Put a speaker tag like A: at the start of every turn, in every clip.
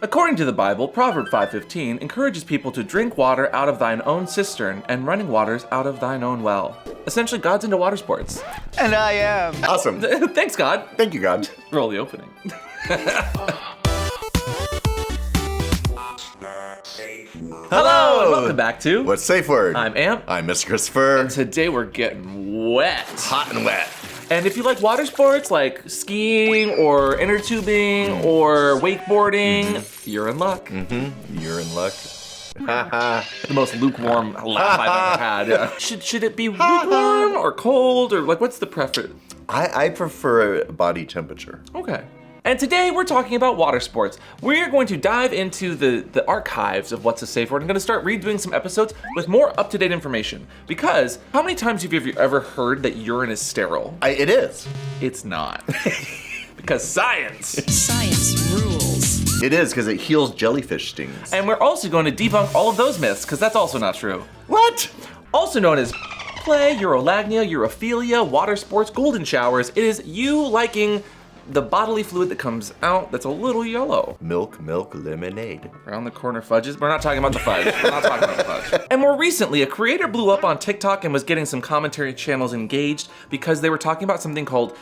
A: According to the Bible, Proverb 5:15 encourages people to drink water out of thine own cistern and running waters out of thine own well. Essentially, God's into water sports.
B: And I am.
C: Awesome.
A: Thanks, God.
C: Thank you, God.
A: Roll the opening. Hello, and welcome back to
C: What's Safeword?
A: I'm Amp.
C: I'm Mr. Christopher.
A: And today we're getting wet.
C: Hot and wet.
A: And if you like water sports like skiing or inner tubing or wakeboarding, you're in luck.
C: You're in luck.
A: The most lukewarm laugh I've ever had. Yeah. Should it be lukewarm or cold or like what's the preference?
C: I prefer body temperature.
A: Okay. And today we're talking about water sports. We're going to dive into the archives of What's a Safe Word. I'm going to start redoing some episodes with more up-to-date information. Because how many times have you ever heard that urine is sterile?
C: It is.
A: It's not. Because science.
D: Science rules.
C: It is, because it heals jellyfish stings.
A: And we're also going to debunk all of those myths, because that's also not true.
C: What?
A: Also known as play, urolagnia, urophilia, water sports, golden showers. It is you liking the bodily fluid that comes out that's a little yellow.
C: Milk, lemonade.
A: Around the corner fudges. We're not talking about the fudge. We're not talking about the fudge. And more recently, a creator blew up on TikTok and was getting some commentary channels engaged because they were talking about something called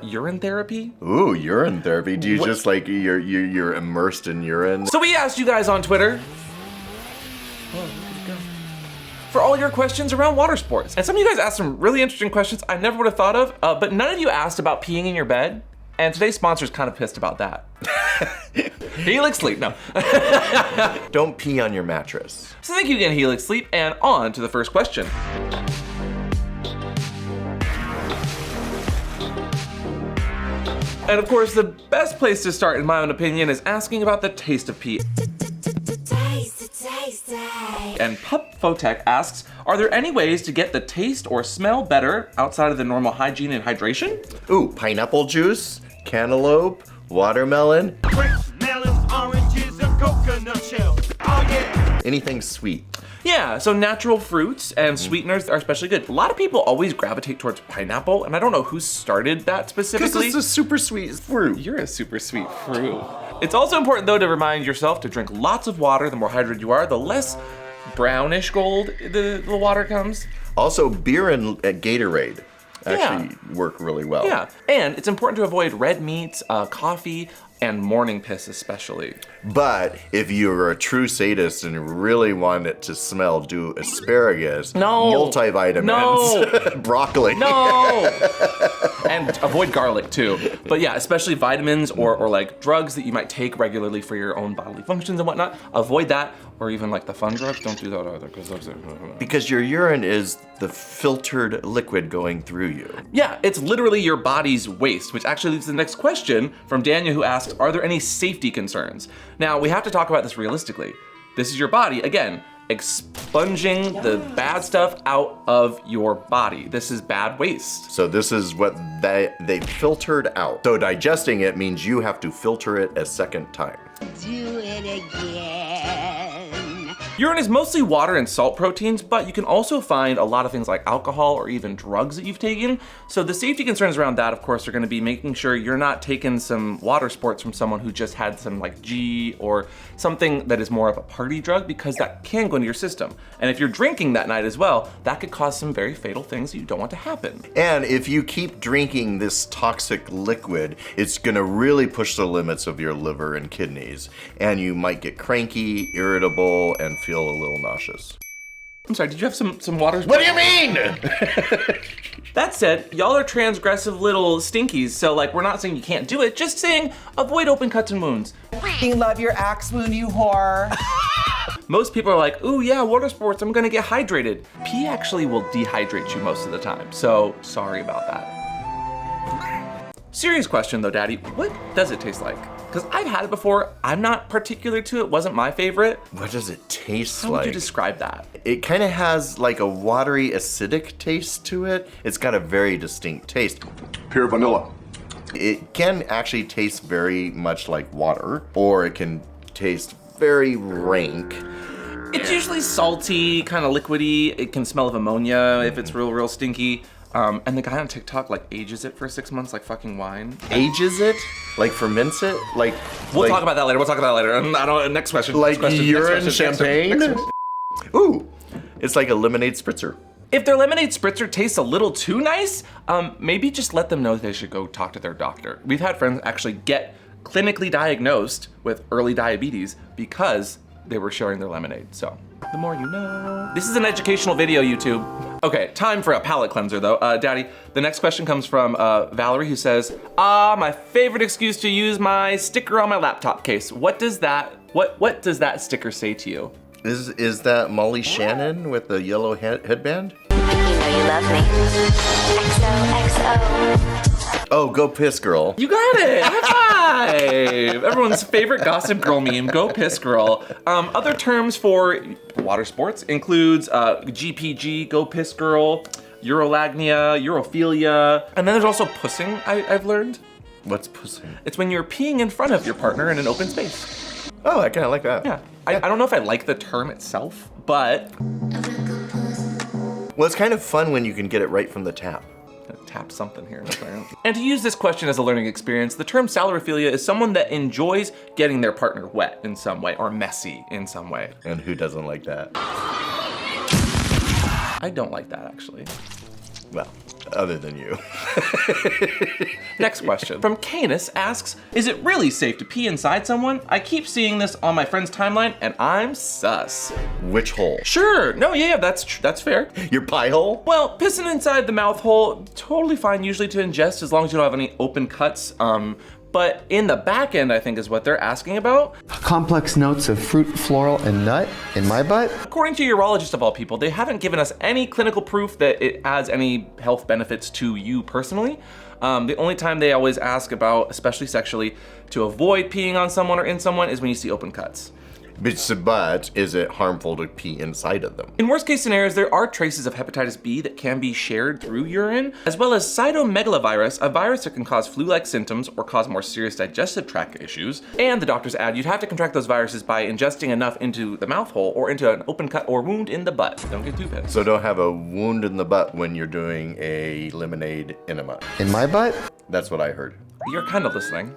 A: urine therapy.
C: Ooh, urine therapy. Do you just like, you're immersed in urine?
A: So we asked you guys on Twitter for all your questions around water sports. And some of you guys asked some really interesting questions I never would have thought of, but none of you asked about peeing in your bed. And today's sponsor's kind of pissed about that. HELIX Sleep, no.
C: Don't pee on your mattress.
A: So thank you again, HELIX Sleep, and on to the first question. And of course, the best place to start, in my own opinion, is asking about the taste of pee. And Pup Photech asks, are there any ways to get the taste or smell better outside of the normal hygiene and hydration?
C: Ooh, pineapple juice, cantaloupe, watermelon.
E: Grapes, melons, oranges, and coconut shells. Oh yeah!
C: Anything sweet.
A: Yeah, so natural fruits and sweeteners are especially good. A lot of people always gravitate towards pineapple, and I don't know who started that specifically.
C: Because it's a super sweet fruit.
A: You're a super sweet fruit. It's also important, though, to remind yourself to drink lots of water. The more hydrated you are, the less brownish gold the water comes.
C: Also, beer and Gatorade actually work really well.
A: Yeah, and it's important to avoid red meats, coffee, and morning piss especially.
C: But if you're a true sadist and really want it to smell, do asparagus,
A: No.
C: multivitamins,
A: No.
C: broccoli.
A: No! And avoid garlic too. But yeah, especially vitamins or like drugs that you might take regularly for your own bodily functions and whatnot. Avoid that, or even like the fun drugs. Don't do that either, because those are...
C: Because your urine is the filtered liquid going through you.
A: Yeah, it's literally your body's waste, which actually leads to the next question from Daniel, who asked, are there any safety concerns? Now, we have to talk about this realistically. This is your body, again, expunging the bad stuff out of your body. This is bad waste.
C: So this is what they filtered out. So digesting it means you have to filter it a second time.
D: Do it again.
A: Urine is mostly water and salt proteins, but you can also find a lot of things like alcohol or even drugs that you've taken. So the safety concerns around that, of course, are gonna be making sure you're not taking some water sports from someone who just had some like G or something that is more of a party drug, because that can go into your system. And if you're drinking that night as well, that could cause some very fatal things that you don't want to happen.
C: And if you keep drinking this toxic liquid, it's gonna really push the limits of your liver and kidneys. And you might get cranky, irritable, and feel a little nauseous.
A: I'm sorry, did you have some water?
C: What do you mean?
A: That said, y'all are transgressive little stinkies, so like we're not saying you can't do it, just saying avoid open cuts and wounds.
F: Love your axe wound, you whore.
A: Most people are like, ooh yeah, water sports, I'm gonna get hydrated. Pee actually will dehydrate you most of the time, so sorry about that. Serious question though, Daddy, what does it taste like? Because I've had it before, I'm not particular to it, wasn't my favorite.
C: What does it taste
A: How
C: like?
A: would you describe that?
C: It kind of has like a watery, acidic taste to it. It's got a very distinct taste.
G: Pure vanilla.
C: It can actually taste very much like water, or it can taste very rank.
A: It's usually salty, kind of liquidy. It can smell of ammonia if it's real stinky. And the guy on TikTok like ages it for 6 months like fucking wine.
C: Ages it? Like ferments it? Like
A: We'll talk about that later. I don't. Next question.
C: Like
A: next question,
C: urine
A: next question,
C: champagne?
A: next question.
C: Ooh, it's like a lemonade spritzer.
A: If their lemonade spritzer tastes a little too nice, maybe just let them know they should go talk to their doctor. We've had friends actually get clinically diagnosed with early diabetes because they were sharing their lemonade. So the more you know. This is an educational video, YouTube. Okay, time for a palate cleanser though. Daddy, the next question comes from Valerie, who says, my favorite excuse to use my sticker on my laptop case. What does that sticker say to you?
C: Is that Molly Shannon with the yellow headband?
B: You know you love me. XOXO.
C: Oh, go piss, girl.
A: You got it, high five! Everyone's favorite gossip girl meme, go piss girl. Other terms for water sports includes GPG, go piss girl, urolagnia, urophilia, and then there's also pussing, I've learned.
C: What's pussing?
A: It's when you're peeing in front of your partner in an open space.
C: Oh, I kind of like that.
A: Yeah, I don't know if I like the term itself, but...
C: Well, it's kind of fun when you can get it right from the tap.
A: Tap something here. And to use this question as a learning experience, the term salirophilia is someone that enjoys getting their partner wet in some way or messy in some way.
C: And who doesn't like that?
A: I don't like that, actually.
C: Well, other than you.
A: Next question from Canis asks, is it really safe to pee inside someone? I keep seeing this on my friend's timeline and I'm sus.
C: Which hole?
A: Sure, no, yeah, that's fair.
C: Your pie hole?
A: Well, pissing inside the mouth hole, totally fine usually to ingest as long as you don't have any open cuts. But in the back end, I think is what they're asking about.
G: Complex notes of fruit, floral, and nut in my butt.
A: According to a urologist of all people, they haven't given us any clinical proof that it adds any health benefits to you personally. The only time they always ask about, especially sexually, to avoid peeing on someone or in someone is when you see open cuts.
C: But is it harmful to pee inside of them?
A: In worst case scenarios, there are traces of hepatitis B that can be shared through urine, as well as cytomegalovirus, a virus that can cause flu-like symptoms or cause more serious digestive tract issues. And the doctors add you'd have to contract those viruses by ingesting enough into the mouth hole or into an open cut or wound in the butt. Don't get too pissed.
C: So don't have a wound in the butt when you're doing a lemonade enema.
G: In my butt?
C: That's what I heard.
A: You're kind of listening.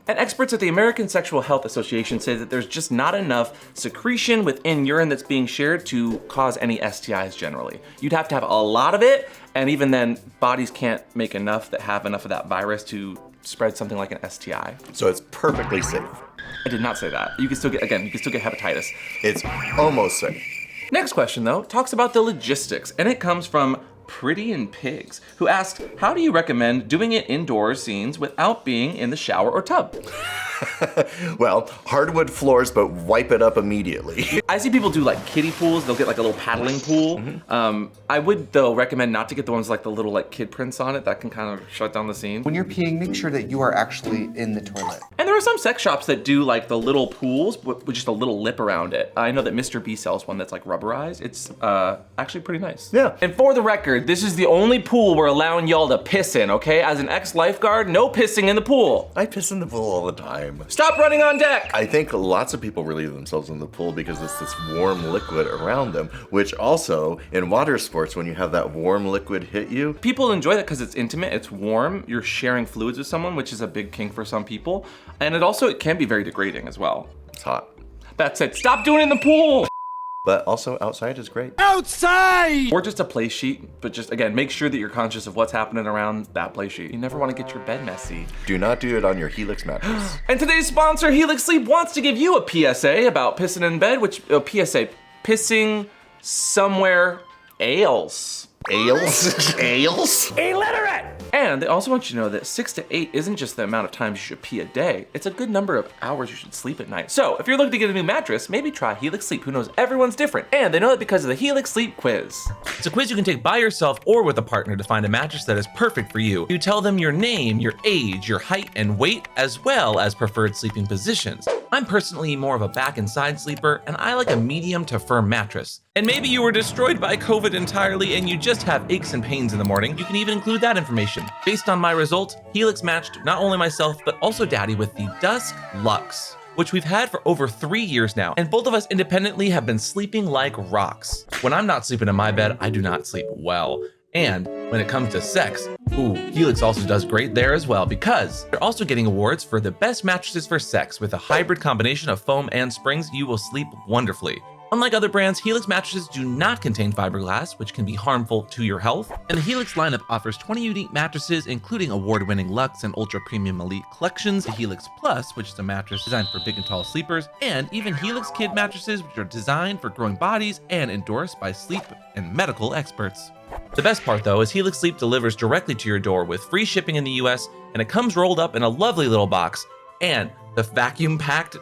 A: And experts at the American Sexual Health Association say that there's just not enough secretion within urine that's being shared to cause any STIs generally. You'd have to have a lot of it, and even then, bodies can't make enough that have enough of that virus to spread something like an STI.
C: So it's perfectly safe.
A: I did not say that. You can still get hepatitis.
C: It's almost safe.
A: Next question though, talks about the logistics, and it comes from Pretty and Pigs, who asked, how do you recommend doing it indoors scenes without being in the shower or tub?
C: Well, hardwood floors, but wipe it up immediately.
A: I see people do like kiddie pools. They'll get like a little paddling pool. I would though recommend not to get the ones like the little like kid prints on it. That can kind of shut down the scene.
F: When you're peeing, make sure that you are actually in the toilet.
A: And there are some sex shops that do like the little pools with just a little lip around it. I know that Mr. B sells one that's like rubberized. It's actually pretty nice.
C: Yeah.
A: And for the record, this is the only pool we're allowing y'all to piss in, okay? As an ex-lifeguard, no pissing in the pool.
C: I piss in the pool all the time.
A: Stop running on deck.
C: I think lots of people relieve themselves in the pool because it's this warm liquid around them, which also in water sports, when you have that warm liquid hit you.
A: People enjoy that because it's intimate, it's warm, you're sharing fluids with someone, which is a big kink for some people. And it can be very degrading as well.
C: It's hot.
A: That said, stop doing it in the pool.
C: But also outside is great.
E: Outside!
A: Or just a play sheet, but just again, make sure that you're conscious of what's happening around that play sheet. You never want to get your bed messy.
C: Do not do it on your HELIX mattress.
A: And today's sponsor, HELIX Sleep, wants to give you a PSA about pissing in bed, pissing somewhere else.
C: Ales? Ales?
E: Illiterate!
A: And they also want you to know that 6 to 8 isn't just the amount of times you should pee a day, it's a good number of hours you should sleep at night. So if you're looking to get a new mattress, maybe try HELIX Sleep. Who knows, everyone's different. And they know it because of the HELIX Sleep quiz. It's a quiz you can take by yourself or with a partner to find a mattress that is perfect for you. You tell them your name, your age, your height and weight, as well as preferred sleeping positions. I'm personally more of a back and side sleeper, and I like a medium to firm mattress. And maybe you were destroyed by COVID entirely and you just have aches and pains in the morning. You can even include that information. Based on my results, HELIX matched not only myself, but also Daddy with the Dusk Luxe, which we've had for over 3 years now, and both of us independently have been sleeping like rocks. When I'm not sleeping in my bed, I do not sleep well. And when it comes to sex, HELIX also does great there as well, because they're also getting awards for the best mattresses for sex. With a hybrid combination of foam and springs, you will sleep wonderfully. Unlike other brands, HELIX mattresses do not contain fiberglass, which can be harmful to your health. And the HELIX lineup offers 20 unique mattresses, including award-winning Luxe and Ultra Premium Elite collections, the HELIX Plus, which is a mattress designed for big and tall sleepers, and even HELIX Kid mattresses, which are designed for growing bodies and endorsed by sleep and medical experts. The best part though is HELIX Sleep delivers directly to your door with free shipping in the US, and it comes rolled up in a lovely little box. And the vacuum-packed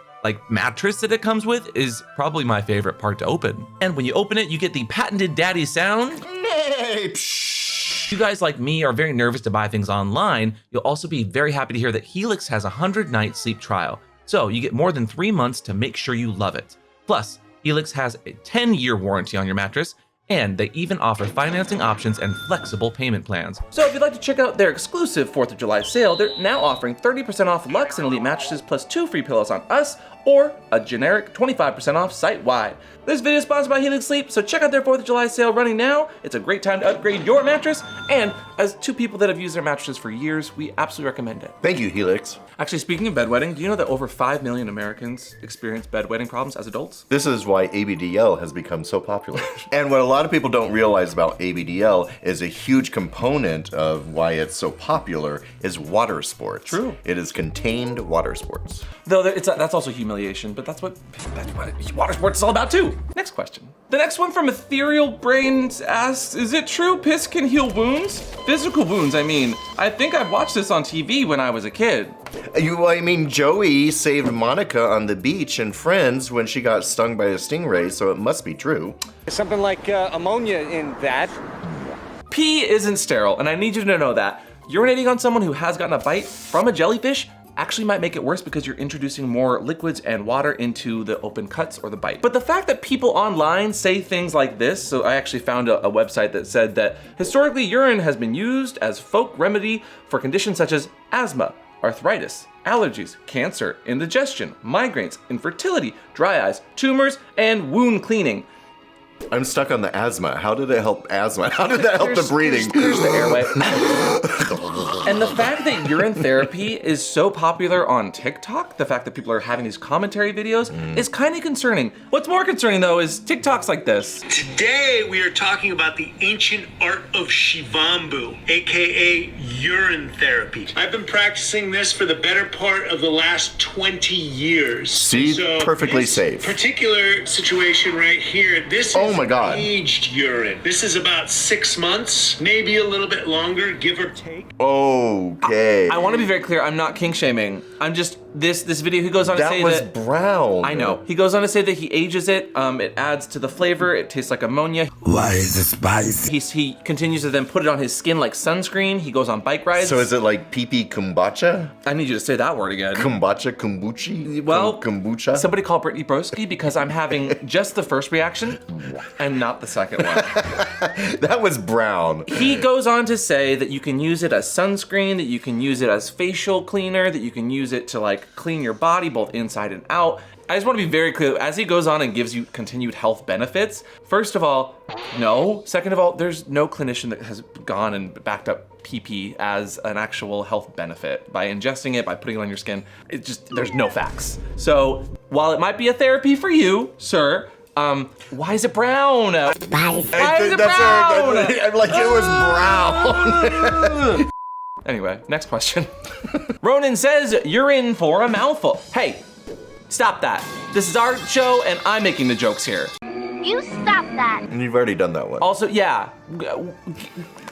A: mattress that it comes with is probably my favorite part to open. And when you open it, you get the patented daddy sound. If you guys like me are very nervous to buy things online, you'll also be very happy to hear that HELIX has a 100-night sleep trial. So you get more than 3 months to make sure you love it. Plus, HELIX has a 10-year warranty on your mattress, and they even offer financing options and flexible payment plans. So if you'd like to check out their exclusive 4th of July sale, they're now offering 30% off Luxe and Elite mattresses plus 2 free pillows on us, or a generic 25% off site-wide. This video is sponsored by HELIX Sleep, so check out their 4th of July sale running now. It's a great time to upgrade your mattress, and as 2 people that have used their mattresses for years, we absolutely recommend it.
C: Thank you, HELIX.
A: Actually, speaking of bedwetting, do you know that over 5 million Americans experience bedwetting problems as adults?
C: This is why ABDL has become so popular. And what a lot of people don't realize about ABDL is a huge component of why it's so popular is Watersports.
A: True.
C: It is contained Watersports.
A: Though that's also humiliation, but that's what Watersports is all about too. Next question. The next one from Ethereal Brains asks, is it true piss can heal wounds? Physical wounds, I mean. I think I've watched this on TV when I was a kid.
C: Joey saved Monica on the beach in Friends when she got stung by a stingray, so it must be true.
H: Something like ammonia in that.
A: Pee isn't sterile, and I need you to know that. Urinating on someone who has gotten a bite from a jellyfish actually might make it worse because you're introducing more liquids and water into the open cuts or the bite. But the fact that people online say things like this, so I actually found a website that said that historically urine has been used as folk remedy for conditions such as asthma, arthritis, allergies, cancer, indigestion, migraines, infertility, dry eyes, tumors, and wound cleaning.
C: I'm stuck on the asthma. How did it help asthma? How did that help the breathing?
A: There's the airway. And the fact that urine therapy is so popular on TikTok, the fact that people are having these commentary videos, is kind of concerning. What's more concerning though is TikToks like this.
E: Today we are talking about the ancient art of Shivambu, aka urine therapy. I've been practicing this for the better part of the last 20 years.
C: See, perfectly
E: this
C: safe.
E: Particular situation right here, this
C: Oh
E: is
C: my God.
E: aged urine. This is about 6 months, maybe a little bit longer, give or take.
C: Okay.
A: I want to be very clear, I'm not kink shaming. I'm just, this video, he goes on to say that-
C: That was brown.
A: I know. He goes on to say that he ages it, it adds to the flavor, it tastes like ammonia.
I: Why is it spicy?
A: He continues to then put it on his skin like sunscreen. He goes on bike rides.
C: So is it like pee-pee kombucha?
A: I need you to say that word again.
C: Kombucha?
A: Well,
C: kombucha?
A: Somebody call Brittany Broski because I'm having just the first reaction and not the second one.
C: That was brown.
A: He goes on to say that you can use it as sunscreen, that you can use it as facial cleaner, that you can use it to like clean your body both inside and out. I just want to be very clear, as he goes on and gives you continued health benefits, first of all, no. Second of all, there's no clinician that has gone and backed up PP as an actual health benefit by ingesting it, by putting it on your skin. It just, there's no facts. So while it might be a therapy for you, sir, why is it brown? Why is it brown?
C: I'm like, it was brown.
A: Anyway, next question. Ronan says, you're in for a mouthful. Hey, stop that. This is our show and I'm making the jokes here.
B: You stop that.
C: And you've already done that one.
A: Also, yeah,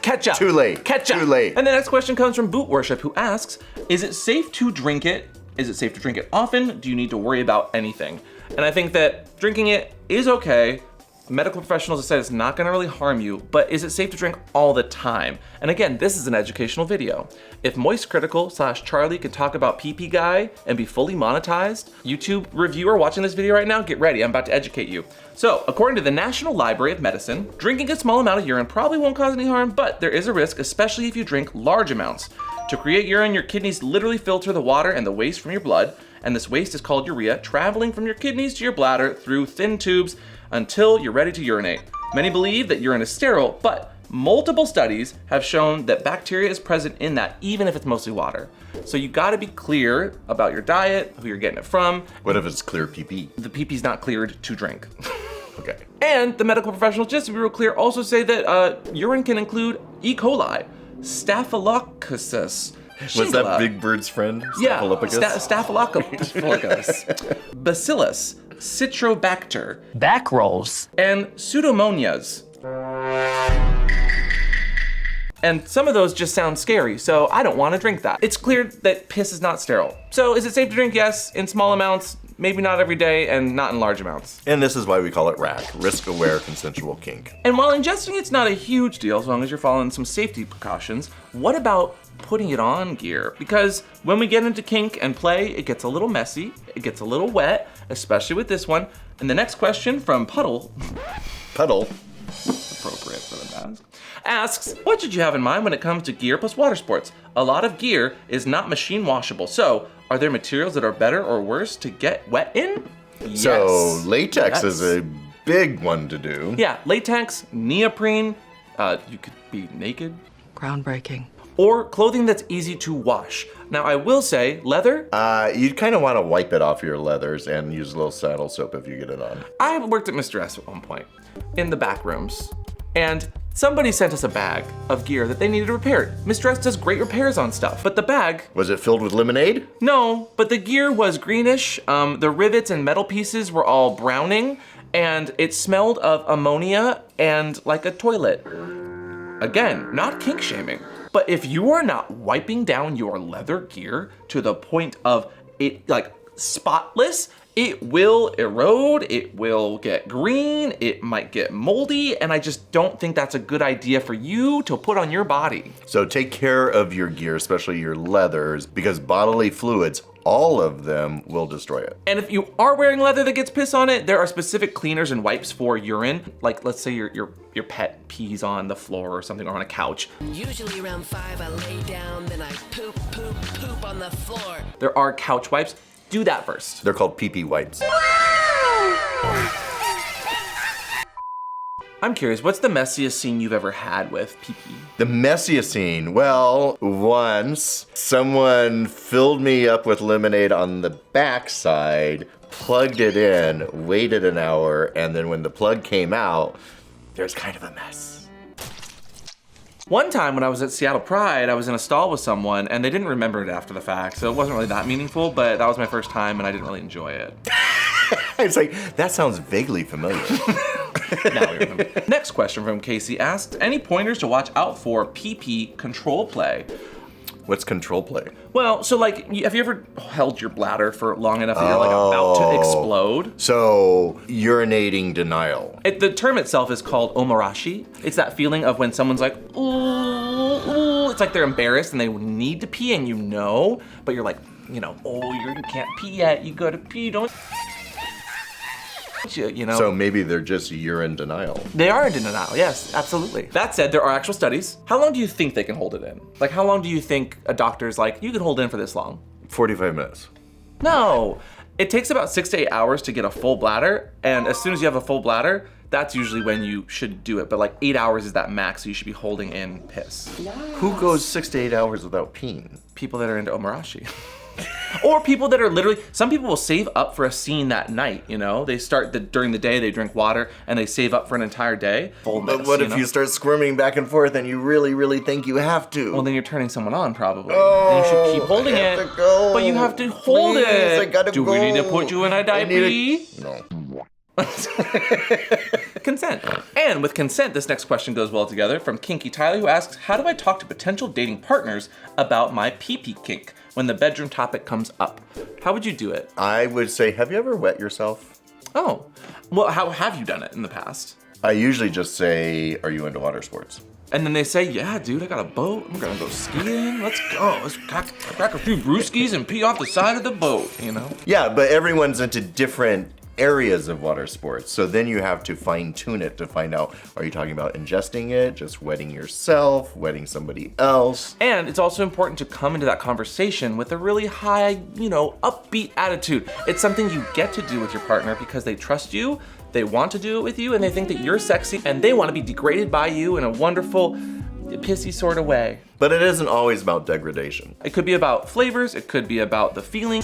A: catch up.
C: Too late.
A: Catch up.
C: Too late.
A: And the next question comes from Boot Worship, who asks, is it safe to drink it? Is it safe to drink it often? Do you need to worry about anything? And I think that drinking it is okay. Medical professionals have said it's not gonna really harm you, but is it safe to drink all the time? And again, this is an educational video. If Moist Critical / Charlie can talk about PP Guy and be fully monetized, YouTube reviewer watching this video right now, get ready, I'm about to educate you. So, according to the National Library of Medicine, drinking a small amount of urine probably won't cause any harm, but there is a risk, especially if you drink large amounts. To create urine, your kidneys literally filter the water and the waste from your blood, and this waste is called urea, traveling from your kidneys to your bladder through thin tubes until you're ready to urinate. Many believe that urine is sterile, but multiple studies have shown that bacteria is present in that, even if it's mostly water. So you gotta be clear about your diet, who you're getting it from.
C: What if it's clear pee-pee?
A: The pee-pee's not cleared to drink.
C: Okay.
A: And the medical professionals, just to be real clear, also say that urine can include E. coli, Staphylococcus,
C: Was that Big Bird's friend?
A: yeah,
C: Staphylococcus?
A: Staphylococcus, Bacillus, Citrobacter,
I: Back rolls.
A: and Pseudomonas. And some of those just sound scary, so I don't want to drink that. It's clear that piss is not sterile. So is it safe to drink? Yes, in small amounts, maybe not every day, and not in large amounts.
C: And this is why we call it RAC, risk-aware consensual kink.
A: And while ingesting it's not a huge deal as long as you're following some safety precautions, what about putting it on gear? Because when we get into kink and play, it gets a little messy, it gets a little wet, especially with this one. And the next question from Puddle, appropriate for the mask, asks, what should you have in mind when it comes to gear plus water sports? A lot of gear is not machine washable, so are there materials that are better or worse to get wet in?
C: So
A: Yes.
C: latex
A: Yes.
C: is a big one to do.
A: Yeah, latex, neoprene, you could be naked.
D: Groundbreaking.
A: Or clothing that's easy to wash. Now I will say, leather,
C: You'd kind of want to wipe it off your leathers and use a little saddle soap if you get it on.
A: I worked at Mr. S at one point, in the back rooms, and somebody sent us a bag of gear that they needed repaired. Mr. S does great repairs on stuff, but the bag,
C: Was it filled with lemonade?
A: no, but the gear was greenish, the rivets and metal pieces were all browning, and it smelled of ammonia and like a toilet. Again, not kink shaming, but if you are not wiping down your leather gear to the point of it like spotless, it will erode, it will get green, it might get moldy, and I just don't think that's a good idea for you to put on your body.
C: So take care of your gear, especially your leathers, because bodily fluids, all of them, will destroy it.
A: And if you are wearing leather that gets piss on it, there are specific cleaners and wipes for urine. Like let's say your pet pees on the floor or something, or on a couch.
D: Usually around 5, I lay down, then I poop on the floor.
A: There are couch wipes. Do that first.
C: They're called pee-pee wipes.
A: I'm curious, what's the messiest scene you've ever had with pee-pee?
C: The messiest scene, well, once someone filled me up with lemonade on the backside, plugged it in, waited an hour, and then when the plug came out, there's kind of a mess.
A: One time when I was at Seattle Pride, I was in a stall with someone and they didn't remember it after the fact, so it wasn't really that meaningful, but that was my first time and I didn't really enjoy it.
C: It's like, that sounds vaguely familiar.
A: Now we remember. Next question from Casey asked, any pointers to watch out for pee-pee control play?
C: What's control play?
A: Well, so like, have you ever held your bladder for long enough that you're like about to explode?
C: So, urinating denial.
A: The term itself is called omarashi. It's that feeling of when someone's like, ooh, ooh. It's like they're embarrassed and they need to pee and you know, but you're like, you know, oh, you can't pee yet. You gotta pee, don't you know?
C: So maybe they're just urine denial.
A: They are in denial, yes, absolutely. That said, there are actual studies. How long do you think they can hold it in? Like, how long do you think a doctor's like, you can hold it in for this long?
C: 45 minutes.
A: No, it takes about 6 to 8 hours to get a full bladder, and as soon as you have a full bladder, that's usually when you should do it, but like 8 hours is that max, so you should be holding in piss.
C: Who goes 6 to 8 hours without peeing?
A: People that are into omarashi. Or people that are literally, some people will save up for a scene that night, you know? They start during the day, they drink water, and they save up for an entire day. Fullness,
C: But what if
A: know?
C: you start squirming back and forth and you really, really think you have to?
A: Well, then you're turning someone on, probably.
C: Oh,
A: and you should keep holding
C: I
A: it.
C: have to go.
A: But you have to hold
C: Please,
A: it.
C: I gotta
A: Do we need to put you in a
C: I
A: diaper?
C: need No.
A: Consent. And with consent, this next question goes well together from Kinky Tyler, who asks, how do I talk to potential dating partners about my pee-pee kink when the bedroom topic comes up? How would you do it?
C: I would say, have you ever wet yourself?
A: Oh, well, how have you done it in the past?
C: I usually just say, are you into water sports?
A: And then they say, yeah, dude, I got a boat. I'm gonna go skiing. Let's go. Let's crack a few brewskis and pee off the side of the boat, you know?
C: Yeah, but everyone's into different areas of water sports. So then you have to fine tune it to find out, are you talking about ingesting it, just wetting yourself, wetting somebody else?
A: And it's also important to come into that conversation with a really high, upbeat attitude. It's something you get to do with your partner because they trust you, they want to do it with you, and they think that you're sexy, and they want to be degraded by you in a wonderful, pissy sort of way.
C: But it isn't always about degradation.
A: It could be about flavors, it could be about the feeling.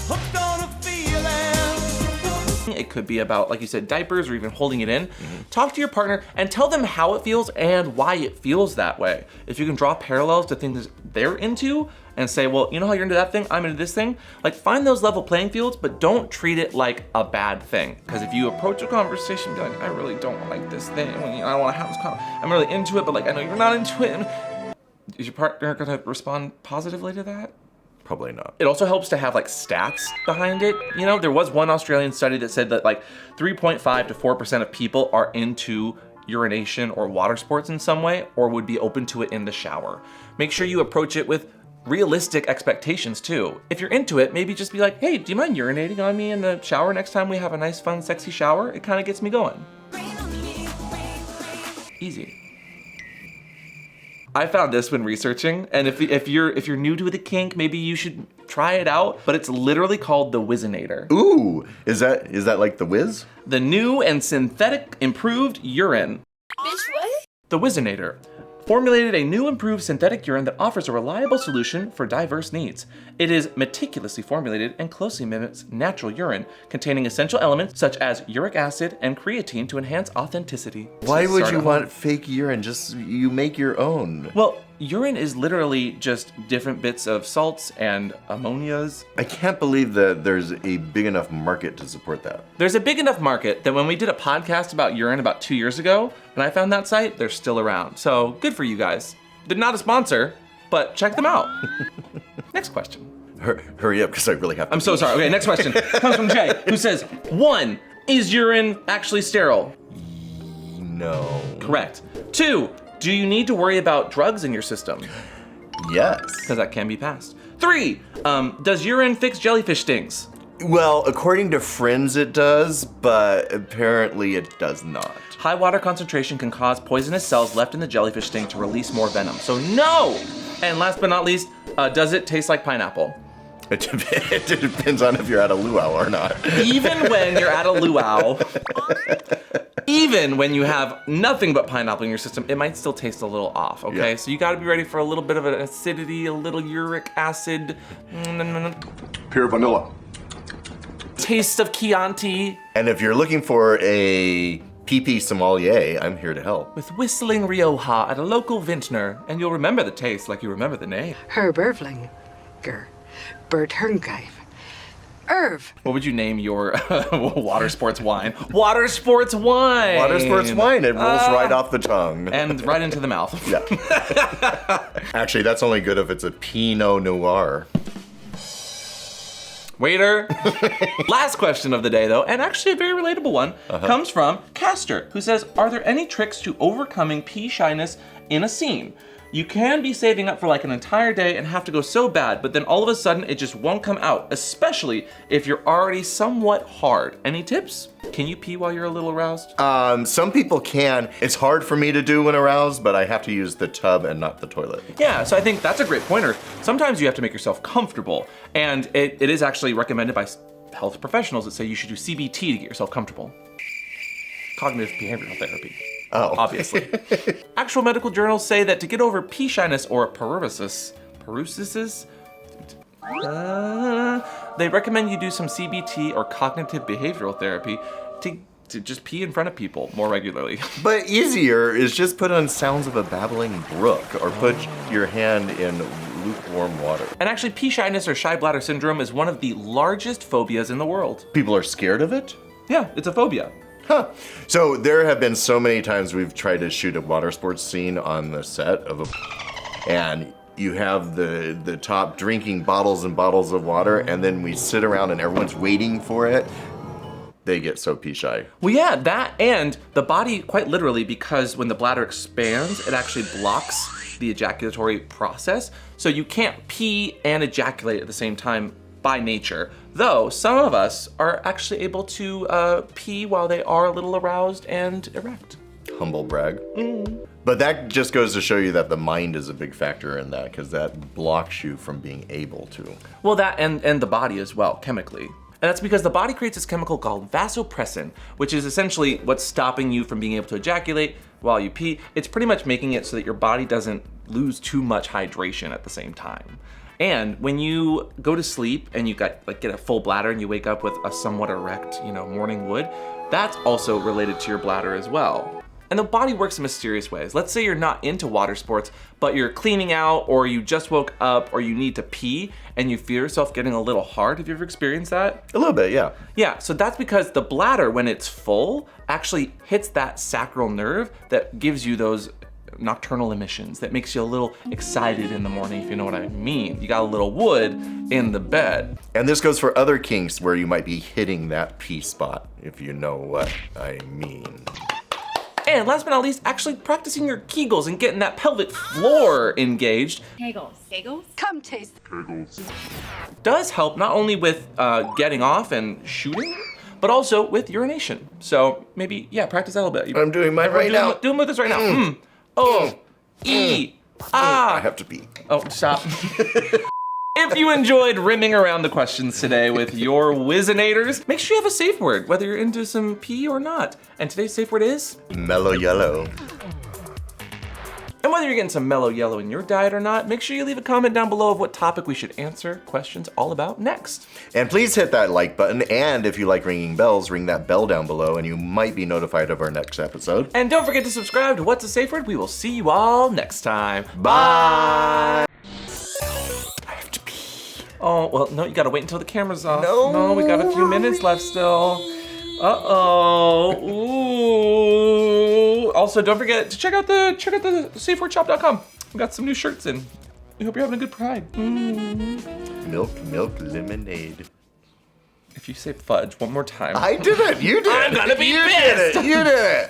A: It could be about, like you said, diapers or even holding it in. Talk to your partner and tell them how it feels and why it feels that way. If you can draw parallels to things they're into and say, well, you know how you're into that thing, I'm into this thing, like find those level playing fields, but don't treat it like a bad thing. Because if you approach a conversation, be like, I really don't like this thing, I don't want to have this conversation, I'm really into it, but like I know you're not into it. Is your partner gonna respond positively to that?
C: Probably not.
A: It also helps to have like stats behind it. There was one Australian study that said that like 3.5 to 4% of people are into urination or water sports in some way or would be open to it in the shower. Make sure you approach it with realistic expectations too. If you're into it, maybe just be like, hey, do you mind urinating on me in the shower next time we have a nice, fun, sexy shower? It kind of gets me going. Easy. I found this when researching, and if you're new to the kink, maybe you should try it out, but it's literally called the Whizzinator.
C: Ooh, is that like the Whiz?
A: The new and synthetic improved urine.
B: Bitch, what?
A: The Whizzinator formulated a new improved synthetic urine that offers a reliable solution for diverse needs. It is meticulously formulated and closely mimics natural urine, containing essential elements such as uric acid and creatine to enhance authenticity.
C: Why would you want fake urine? Just, you make your own.
A: Well, urine is literally just different bits of salts and ammonias.
C: I can't believe that there's a big enough market to support that.
A: There's a big enough market that when we did a podcast about urine about 2 years ago, and I found that site, they're still around. So good for you guys. They're not a sponsor, but check them out. Next question.
C: Hurry up, because I really have to.
A: I'm so sorry. Okay, next question comes from Jay, who says, 1, is urine actually sterile?
C: No.
A: Correct. 2, do you need to worry about drugs in your system?
C: Yes.
A: Because that can be passed. 3, does urine fix jellyfish stings?
C: Well, according to friends it does, but apparently it does not.
A: High water concentration can cause poisonous cells left in the jellyfish sting to release more venom, so no! And last but not least, does it taste like pineapple?
C: It depends on if you're at a luau or not.
A: Even when you're at a luau, even when you have nothing but pineapple in your system, it might still taste a little off, okay?
C: Yeah.
A: So you gotta be ready for a little bit of an acidity, a little uric acid.
J: Pure vanilla.
A: Taste of Chianti.
C: And if you're looking for a PP sommelier, I'm here to help.
A: With whistling Rioja at a local vintner, and you'll remember the taste like you remember the name.
D: Herb Ervlinger. Bert Herngreif. Irv.
A: What would you name your water sports wine? Water sports wine!
C: Water sports wine, it rolls right off the tongue.
A: And right into the mouth.
C: Yeah. Actually, that's only good if it's a Pinot Noir.
A: Waiter. Last question of the day, though, and actually a very relatable one, comes from Castor, who says, are there any tricks to overcoming pee shyness in a scene? You can be saving up for like an entire day and have to go so bad, but then all of a sudden it just won't come out, especially if you're already somewhat hard. Any tips? Can you pee while you're a little aroused?
C: Some people can. It's hard for me to do when aroused, but I have to use the tub and not the toilet.
A: Yeah, so I think that's a great pointer. Sometimes you have to make yourself comfortable, and it is actually recommended by health professionals that say you should do CBT to get yourself comfortable. Cognitive behavioral therapy.
C: Oh.
A: Obviously. Actual medical journals say that to get over pee shyness or paruresis, they recommend you do some CBT or cognitive behavioral therapy to just pee in front of people more regularly.
C: But easier is just put on sounds of a babbling brook or put your hand in lukewarm water.
A: And actually, pee shyness or shy bladder syndrome is one of the largest phobias in the world.
C: People are scared of it?
A: Yeah, it's a phobia.
C: Huh. So there have been so many times we've tried to shoot a water sports scene on the set of and you have the top drinking bottles and bottles of water, and then we sit around and everyone's waiting for it. They get so pee shy.
A: Well, yeah, that and the body, quite literally, because when the bladder expands, it actually blocks the ejaculatory process. So you can't pee and ejaculate at the same time by nature. Though some of us are actually able to pee while they are a little aroused and erect.
C: Humble brag. But that just goes to show you that the mind is a big factor in that, because that blocks you from being able to.
A: Well, that and the body as well, chemically. And that's because the body creates this chemical called vasopressin, which is essentially what's stopping you from being able to ejaculate while you pee. It's pretty much making it so that your body doesn't lose too much hydration at the same time. And when you go to sleep and you get a full bladder and you wake up with a somewhat erect, morning wood, that's also related to your bladder as well. And the body works in mysterious ways. Let's say you're not into water sports, but you're cleaning out, or you just woke up, or you need to pee, and you feel yourself getting a little hard. Have you ever experienced that?
C: A little bit, yeah.
A: Yeah, so that's because the bladder, when it's full, actually hits that sacral nerve that gives you those nocturnal emissions, that makes you a little excited in the morning, if you know what I mean. You got a little wood in the bed.
C: And this goes for other kinks where you might be hitting that pee spot, if you know what I mean.
A: And last but not least, actually practicing your Kegels and getting that pelvic floor engaged.
B: Kegels. Kegels?
D: Come taste.
A: Does help not only with getting off and shooting, but also with urination. So maybe, practice that a little bit.
C: I'm doing mine right now.
A: Do them with us right now.
C: I have to pee.
A: Oh, stop. If you enjoyed rimming around the questions today with your Wizinators, make sure you have a safe word, whether you're into some pee or not. And today's safe word is
C: mellow yellow.
A: And whether you're getting some mellow yellow in your diet or not, make sure you leave a comment down below of what topic we should answer questions all about next.
C: And please hit that like button, and if you like ringing bells, ring that bell down below and you might be notified of our next episode.
A: And don't forget to subscribe to What's a Safe Word. We will see you all next time. Bye! I have to pee. Oh, well, no, you gotta wait until the camera's off. No, we got a few minutes left still. Uh-oh. Ooh. Also, don't forget to check out the safewordshop.com. We got some new shirts in. We hope you're having a good Pride.
C: Milk lemonade.
A: If you say fudge one more time.
C: I did it. You did it.
A: I'm gonna be
C: you
A: pissed.
C: Did it. You did it.